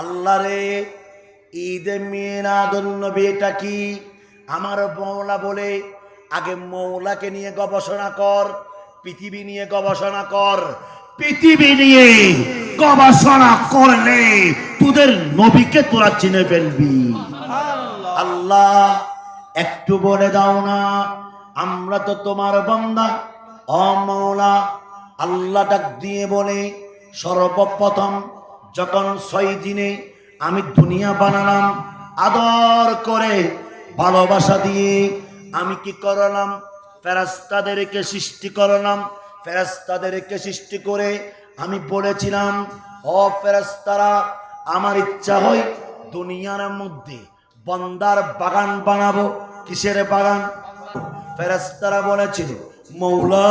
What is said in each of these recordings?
আল্লাহ রে, ঈদে মিলাদুন নবী এটা কি? আমার মৌলা বলে, আগে মৌলাকে নিয়ে গবেষণা কর, পৃথিবী নিয়ে গবেষণা কর। পৃথিবী নিয়ে গবেষণা করলে তোদের নবীকে তোরা চিনে ফেলবি। আল্লাহ একটু বলে দাও না, আমরা তো তোমার বান্দা। ও মৌলা, আল্লাহ ডাক দিয়ে বলে, সর্বপ্রথম যখন 6 দিনে আমি দুনিয়া বানালাম, আদর করে ভালোবাসা দিয়ে আমি কি করলাম? ফেরেশতাদেরকে সৃষ্টি করলাম। ফেরেশতাদেরকে সৃষ্টি করে আমি বলেছিলাম, ও ফেরেশতারা, আমার ইচ্ছা হয় দুনিয়ার মধ্যে বান্দার বাগান বানাবো। কিসের বাগান? ফেরেশতারা বলেছিল, মৌলা,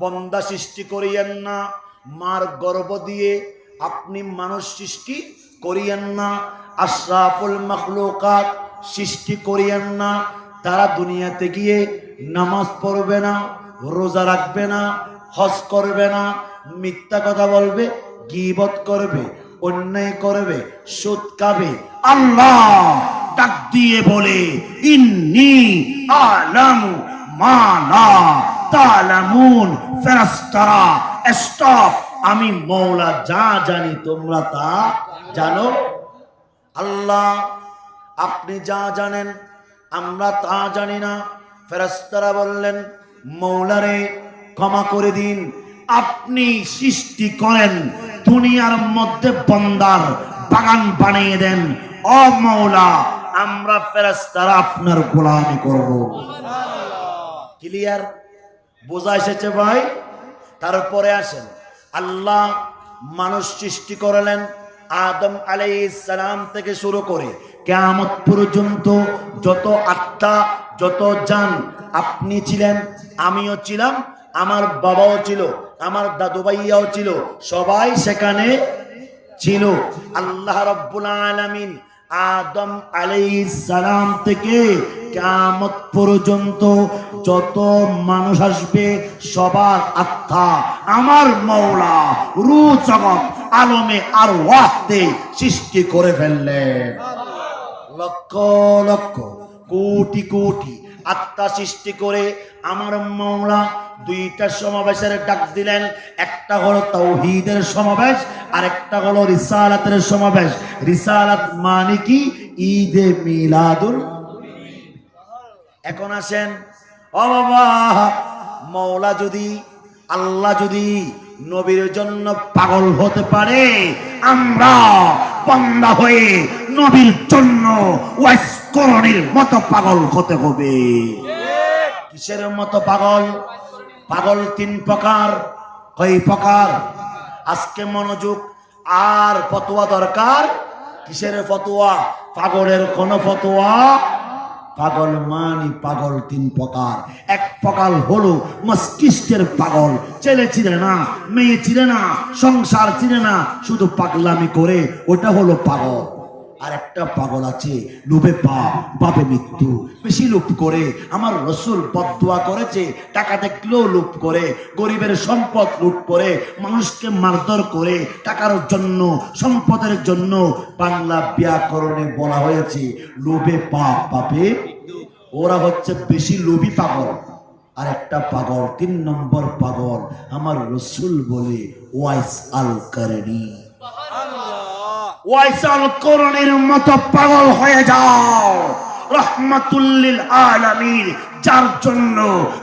বান্দা সৃষ্টি করিয়েন না, মার গর্ভ দিয়ে আপনি মানুষ সৃষ্টি করিয়েন না, আশরাফুল মাখলুকাত সৃষ্টি করিয়েন না। তারা দুনিয়াতে গিয়ে নামাজ পড়বে না, রোজা রাখবে না, হজ করবে না, মিথ্যা কথা বলবে, গীবত করবে, অন্যায় করবে, সুদ খাবে। আল্লাহ ডাক দিয়ে বলে, ইন্নী আলামু মা লা তা'লামুন। ফেরেশতারা স্টপ, আমি মওলা যা জানি তোমরা তা জানো। আল্লাহ আপনি যা জানেন আমরা তা জানি না। ফেরেশতারা বললেন, মওলা রে, ক্ষমা করে দিন, আপনি সৃষ্টি করেন, দুনিয়ার মধ্যে বান্দার বাগান বানিয়ে দেন। ও মওলা, আমরা ফেরেশতারা আপনার গোলামি করব। ক্লিয়ার? বোঝা এসেছে ভাই? তারপরে আসেন, আল্লাহ মানুষ সৃষ্টি করলেন। আদম আলাইহিস সালাম থেকে শুরু করে কিয়ামত পর্যন্ত যত আত্মা, যত জান আপনি ছিলেন, আমিও ছিলাম, আমার বাবাও ছিল, আমার দাদু ভাইয়াও ছিল, সবাই সেখানে ছিল। আল্লাহ রাব্বুল আলামিন আদম আলাইহিস সালাম থেকে কিয়ামত পর্যন্ত যত মানুষ আসবে সবার আত্মা আমার মওলা রূহ জগৎ আলমে আরওয়াহতে সৃষ্টি করে ফেললেন। লক্ষ লক্ষ কোটি কোটি আত্মা সৃষ্টি করে আমার মওলা দুইটা সমাবেশের ডাক দিলেন। একটা হলো তাওহীদের সমাবেশ, আর একটা হলো রিসালাতের সমাবেশ। রিসালাত মানে কি? ঈদে মিলাদুল। এখন আসেন, ও বাবা, মওলা যদি, আল্লাহ যদি নবীর জন্য পাগল হতে পারে, আমরা বান্দা হয়ে নবীর জন্য ওয়াইস করণীর মতো পাগল হতে হবে। কিসের মতো পাগল? পাগল 3 প্রকার। কয় প্রকার? আজকে মনোযোগ। আর ফতোয়া দরকার? কিসের ফতোয়া? পাগলের কোন ফতোয়া? পাগল মানি পাগল 3 প্রকার। এক প্রকার হলো মস্তিষ্কের পাগল, ছেলে চিনে না, মেয়ে চিনে না, সংসার চিনে না, শুধু পাগলামি করে, ওটা হলো পাগল। আর একটা পাগল আছে লোভে পাপ, পাপে মৃত্যু, বেশি লোভ করে। আমার রাসূল বদদুয়া করেছে, টাকা দেখলেও লোভ করে, গরিবের সম্পদ লুট করে, মানুষকে মারধর করে, টাকার জন্য, সম্পদের জন্য। বাংলা ব্যাকরণে বলা হয়েছে লোভে পাপ, পাপে। ওরা হচ্ছে বেশি লোভী পাগল। আর একটা পাগল, 3 নম্বর পাগল, আমার রাসূল বলে ওয়াইস আল কারণী। ওয়াইসাল করণের মতো পাগল হয়ে যাও। রহমাতুল লিল আলামিন, যার জন্য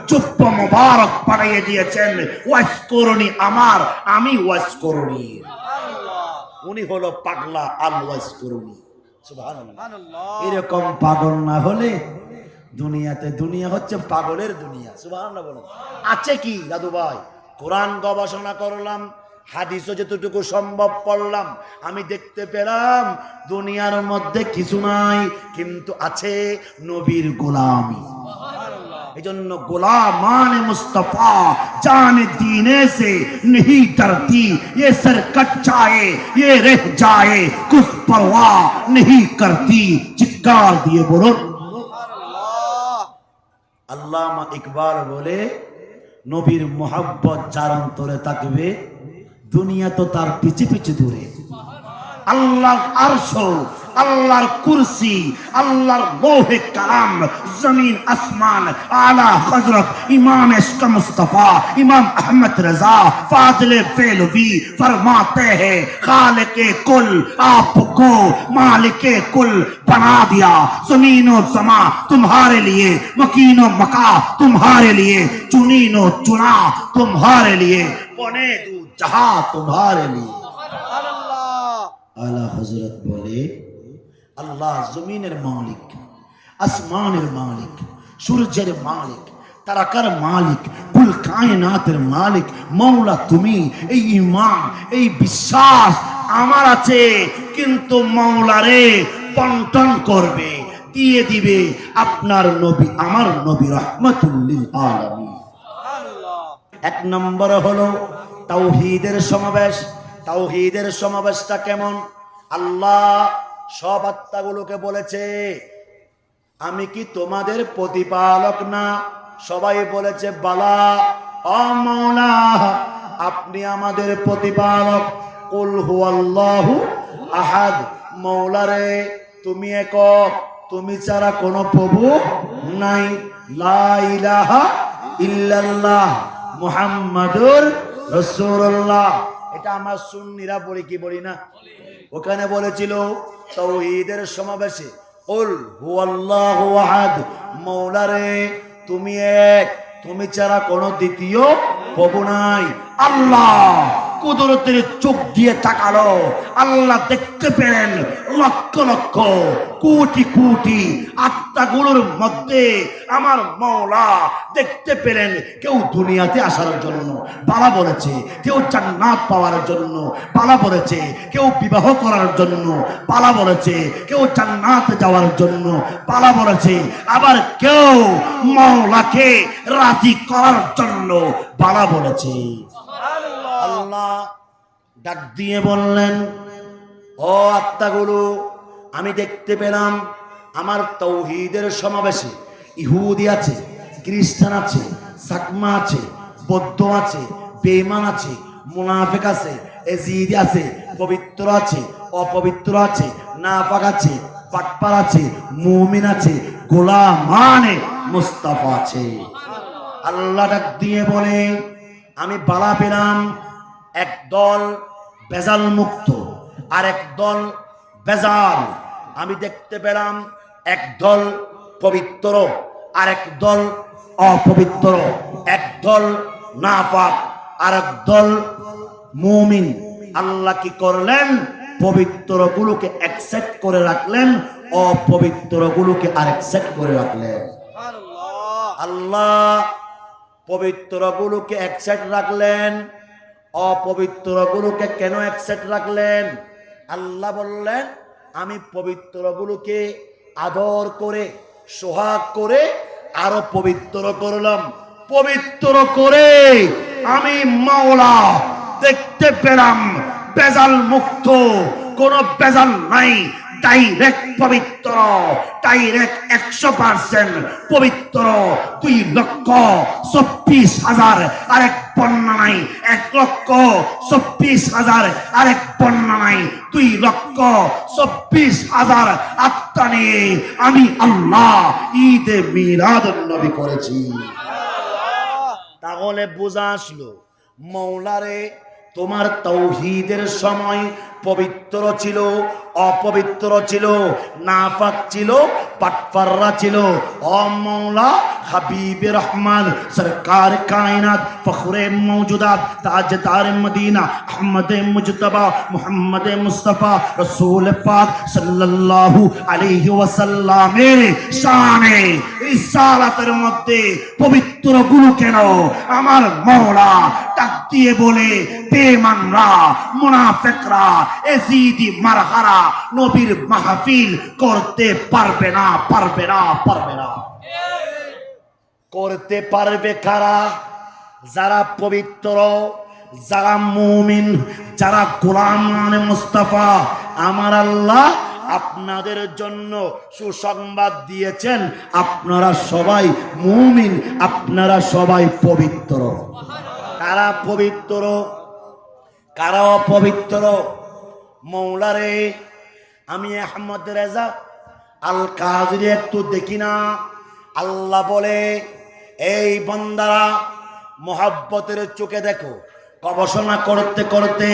চুপ্প মোবারক বানিয়ে দিয়েছেন ওয়াইস করণী আমার, আমি ওয়াইস করণী। উনি হলো পাগলা আল ওয়াইস করণী। সুবহানাল্লাহ। এরকম পাগল না হলে দুনিয়াতে, দুনিয়া হচ্ছে পাগলের দুনিয়া। সুবহানাল্লাহ বলেন। আছে কি দাদু ভাই? কোরআন গবেষণা করলাম, হাদিসও যতটুকু সম্ভব পড়লাম, আমি দেখতে পেলাম দুনিয়ার মধ্যে কিছু নাই, কিন্তু আছে নবীর গোলামি। এই জন্য গোলামানে মুস্তাফা জানে দীনে সে नहीं डरती, ये सर कट जाए ये रह जाए कुछ परवाह नहीं करती। চিৎকার দিয়ে বলুন আল্লামা ইকবাল বলে, নবীর মোহাব্বত যার অন্তরে থাকবে, দুনিয়া তো তার পিছে পিছে দূরে। আল্লাহর আরশ, আল্লাহর কুরসি, আল্লাহর লৌহে কালাম, জমিন আসমান, আলা হযরত ইমাম ইশক মুস্তাফা ইমাম अहमद रजा फाजिल फेलवी फरमाते हैं खालिके कुल आपको मालिके कुल बना दिया, ज़मीनो ज़मा तुम्हारे लिए, मकीनो मका तुम्हारे लिए, चुनीनो चुना तुम्हारे लिए, बने दू जहां तुम्हारे लिए। आला हजरत बोले আল্লাহ জমিনের মালিক, আসমানের মালিক, সূর্যের মালিক, তারাকার মালিক, কুল কায়নাতের মালিক মওলা তুমি। এই ঈমান, এই বিশ্বাস আমার আছে, কিন্তু মওলা রে বন্টন করবে, দিয়ে দিবে আপনার নবী, আমার নবী রাহমাতুল লিল আলামিন। এক নম্বর হলো তাওহীদের সমাবেশ। তাওহীদের সমাবেশটা কেমন? আল্লাহ সব আত্মাগুলোকে বলেছে, আমি কি তোমাদের প্রতিপালক না? সবাই বলেছে বালা, ও মাওলা আপনি আমাদের প্রতিপালক। কুল হুয়াল্লাহু আহাদ, মাওলা রে তুমি একক, তুমি ছাড়া কোনো প্রভু নাই। লা ইলাহা ইল্লাল্লাহ মুহাম্মাদুর রাসূলুল্লাহ। এটা আমার সুন্নিরা বলি কি বলি না? ওখানে বলেছিল তাওহীদের সমাবেশে, কুল হুয়াল্লাহু আহাদ, মাওলা রে তুমি এক, তুমি ছাড়া কোনো দ্বিতীয় প্রভু নাই। আল্লাহ কুদরতের চোখ দিয়ে তাকালো, আল্লাহ দেখতে পেলেন লক্ষ লক্ষ কোটি কোটি আত্মাগুলোর মধ্যে আমার মওলা দেখতে পেলেন কেউ দুনিয়াতে আসার জন্য বালা বলেছে, কেউ জান্নাত পাওয়ার জন্য বালা বলেছে, কেউ বিবাহ করার জন্য বালা বলেছে, কেউ জান্নাতে যাওয়ার জন্য বালা বলেছে, আবার কেউ মওলাকে রাজি করার জন্য বালা বলেছে। আল্লাহ ডাক দিয়ে বললেন, ও আত্মাগুলো, আমি দেখতে পেলাম আমার তাওহীদের সমাবেশে ইহুদি আছে, খ্রিস্টান আছে, সাকমা আছে, বৌদ্ধ আছে, বেঈমান আছে, মুনাফিক আছে, এজিদি আছে, পবিত্র আছে, অপবিত্র আছে, নাফাক আছে, পাটপার আছে, মুমিন আছে, গোলামানে মুস্তাফা আছে। আল্লাহ ডাক দিয়ে বলে, আমি বালা পেলাম একদল বেজাল মুক্ত আর একদল বেজাল। আমি দেখতে পেলাম একদল পবিত্র আর একদল অপবিত্র, একদল নাফাক আর একদল মুমিন। আল্লাহ কি করলেন? পবিত্র গুলোকে অ্যাকসেপ্ট করে রাখলেন, অপবিত্র গুলোকে আর অ্যাকসেপ্ট করে রাখলেন। আল্লাহ পবিত্র গুলোকে অ্যাকসেপ্ট রাখলেন, অপবিত্র গুলোকে কেন অ্যাকসেপ্ট রাখলেন? আল্লাহ বললেন, আমি পবিত্র গুলোকে আদর করে সোহাগ করে আরো পবিত্র করলাম। পবিত্র করে আমি মাওলা দেখতে পেলাম বেজাল মুক্ত, কোন বেজাল নাই, ডাইরেক্ট পবিত্র, ডাইরেক্ট 100% পবিত্র। 2,24,000 আরেক বর্ণনা নাই, 1,24,000 আরেক বর্ণনা নাই, 2,24,000 আত্মা নিয়ে আমি আল্লাহ ঈদে মিলাদুন নবী করেছি। তাহলে বোঝা আসলো মওলারে তোমার তাওহীদের সময় পবিত্র ছিল, অপবিত্র ছিল, নাফাক ছিল, পাটপাররা ছিল। ও মওলা হাবিবে রহমান সরকার কায়নাত ফখরে মওজুদাত তাজদার মদিনা আহমদে মুজতবা মুহাম্মদে মুস্তাফা রাসূল পাক সাল্লাল্লাহু আলাইহি ওয়াসাল্লামের শানে রিসালাতের মধ্যে পবিত্র গুলো কেন আমার মওলা ডাক দিয়ে বলে, বেঈমানরা, মুনাফিকরা, এজিদি মারহারা নবীর মাহফিল করতে পারবে না, পারবে না, পারবে না। করতে পারবে কারা? যারা পবিত্র, যারা মুমিন, যারা গোলাম মুস্তাফা। আমার আল্লাহ আপনাদের জন্য সুসংবাদ দিয়েছেন, আপনারা সবাই মুমিন, আপনারা সবাই পবিত্র। কারা পবিত্র, কারা অপবিত্র? মৌলারে আমি আহমদ রেজা আল কাদরি একটু দেখি না। আল্লাহ বলে, এই বান্দারা মোহাব্বতের চোখে দেখো। গবেষণা করতে করতে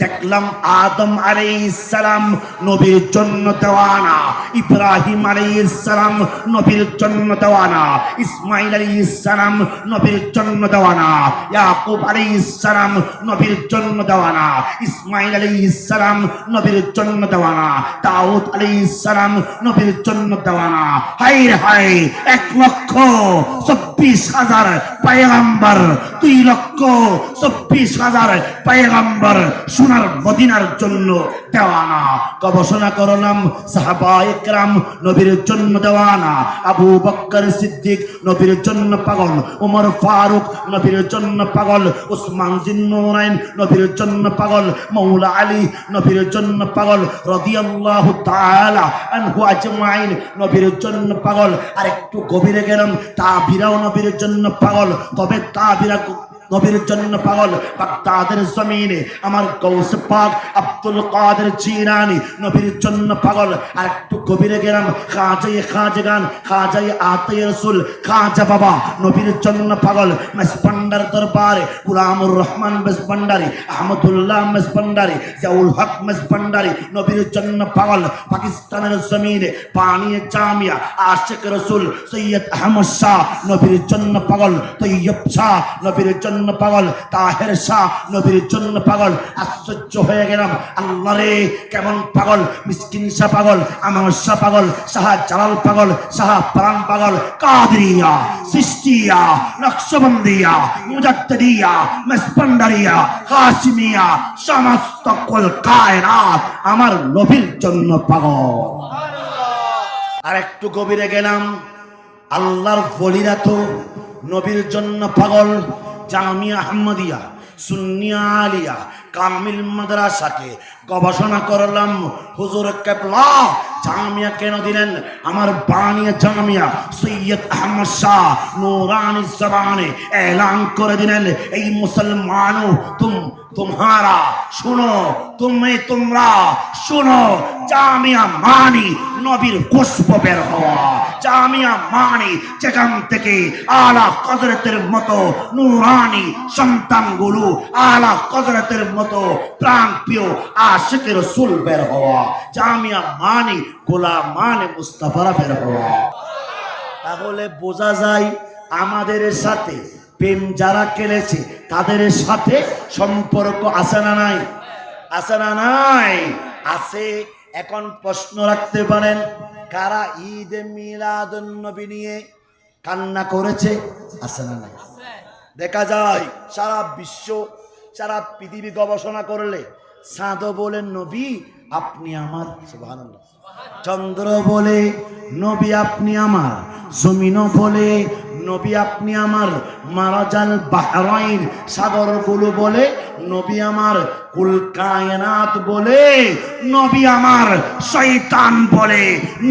দেখলাম আদম আলাইহিস সালাম নবীর জন্য দেওয়ানা, ইব্রাহিম আলাইহিস সালাম নবীর জন্য দেওয়ানা, ইসমাইল আলাইহিস সালাম নবীর জন্য দেওয়ানা, ইয়াকুব আলাইহিস সালাম নবীর জন্য দেওয়ানা, ইসমাইল আলাইহিস সালাম নবীর জন্য দেওয়ানা, দাউদ আলাইহিস সালাম নবীর জন্য দেওয়ানা। হায় হায়, 1,24,000 পয়গম্বর, 2,24,000 পয়গম্বর সোনার মদিনার জন্য দেওয়ানা। গবেষণা করলাম সাহাবায়ে কেরাম নবীর জন্য দেওয়ানা, আবু বকর সিদ্দিক নবীর জন্য পাগল, ওমর ফারুক নবীর জন্য পাগল, উসমান জিন্নুরাইন নবীর জন্য পাগল, মাওলা আলী নবীর জন্য পাগল রাদিয়াল্লাহু তাআলা আনহু আজমাইন নবীর জন্য পাগল। আর একটু গভীরে গেলাম, তাবিরাও নবীর জন্য পাগল। তবে তাবিরা নবীর জন্য পাগল। বাগদাদের জমিনে আমার গৌস পাক আব্দুল কাদের জিলানী নবীর জন্য পাগল। আর একটু গভীরে গেলাম, খাজায়ে খাজগান, খাজায়ে আতায়ে রাসূল, খাজা বাবা নবীর জন্য পাগল। মেসপান্ডার দরবারে গোলামুর রহমান মেসপান্ডারি, আহমদুল্লাহ মেসপান্ডারি, জিয়াউল হক মেসপান্ডারি নবীর জন্য পাগল। পাকিস্তানের জমিনে পানিয়ে জামিয়া আশিক রাসূল সৈয়দ আহমদ শাহ নবীর জন্য পাগল, তৈয়ব শাহ নবীর জন্য পাগল, তাহের শাহ নবীর জন্য পাগল। আশ্চর্য হয়ে গেলাম, আল্লাহ রে কেমন পাগল! মিসকিন শাহ পাগল, আমার শাহ পাগল, শাহ জালাল পাগল, শাহ প্রাণ পাগল, কাদরিয়া, সিস্তিয়া, নকশবন্দিয়া, মুজাদ্দিদিয়া, মেসপান্ডারিয়া, হাশিমিয়া, সমস্ত কুল কায়নাত আমার নবীর জন্য পাগল। আর একটু গভীরে গেলাম, আল্লাহর ওলিরা তো নবীর জন্য পাগল। জামিয়া আহমদিয়া, সুন্নিয়া আলিয়া, কামিল মাদ্রাসাকে গবেষণা করলাম। হুজুর কেবলা জামিয়া কেন দিলেন? আমার বানিয়া জামিয়া সৈয়দ আহমদ শাহ নুরানি জবানে এলান করে দিলেন, এই মুসলমানো तुम्हारा सुनो, তোমরা শুনো, জামিয়া মানি নবীর খুশবু বের হওয়া। জামিয়া মানি যেখান থেকে আলা হযরতের মতো নূরানি সন্তানগুলো, আলা হযরতের মতো প্রাণপ্রিয় আশিক রাসূল বের হওয়া। জামিয়া মানি গোলামান মুস্তাফারা বের হওয়া। তাহলে বোঝা যায় আমাদের সাথে প্রেম যারা খেলেছে তাদের সাথে সম্পর্ক আছে না নাই? আছে না নাই? আছে। এখন প্রশ্ন রাখতে পারেন, কারা ঈদ মিলাদুন নবী নিয়ে কান্না করেছে? আছে না নাই? দেখা যায় সারা বিশ্ব, সারা পৃথিবী গবেষণা করলে চাঁদ বলে নবী আপনি আমার, সুবহানাল্লাহ। চন্দ্র বলে নবী আপনি আমার, জমিনও বলে নবী আপনি আমার, মারাজাল বাহরাইন সাগরগুলো বলে নবী আমার, কুল কায়নাত বলে নবী আমার, শয়তান বলে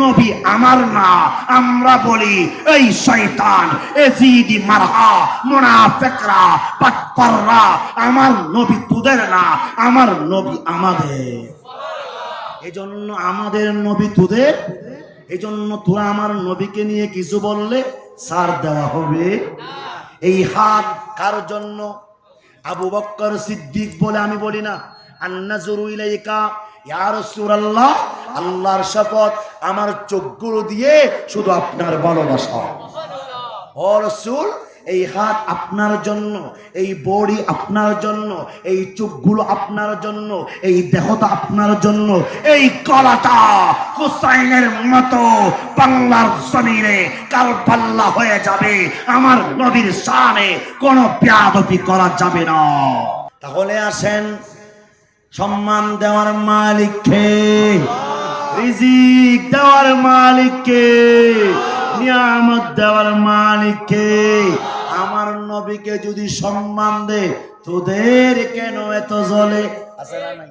নবী আমার না। আমরা বলি এই শয়তান, এজিদি মারহা, মুনাফিকরা, পাটপাররা, আমার নবী তোদের না, আমার নবী আমাদের। এজন্য আমাদের নবী তোদের, এজন্য তোরা আমার নবীকে নিয়ে কিছু বললে ছাড় দেওয়া হবে। এই হাত কার জন্য? আবু বকর সিদ্দিক বলে আমি বলি না, আন্নাজুরু ইলাইকা ইয়া রাসূলুল্লাহ, আল্লাহর শপথ আমার চোখগুলো দিয়ে শুধু আপনার ভালোবাসা। ও রাসূল, এই হাত আপনার জন্য, এই বডি আপনার জন্য, এই চোখগুলো আপনার জন্য, এই দেহটা আপনার জন্য, এই গলাটা হুসাইনের মতো বাংলার জমিনে কারবালা হয়ে যাবে। আমার নবীর শানে কোনো বেয়াদবি করা যাবে না। তাহলে আসেন, সম্মান দেওয়ার মালিক কে? রিজিক দেওয়ার মালিক কে? নিয়ামত দেওয়ার মালিক কে? আমার নবীকে যদি সম্মান দে, তোদের কেন এত জ্বলে? আছে না নাই?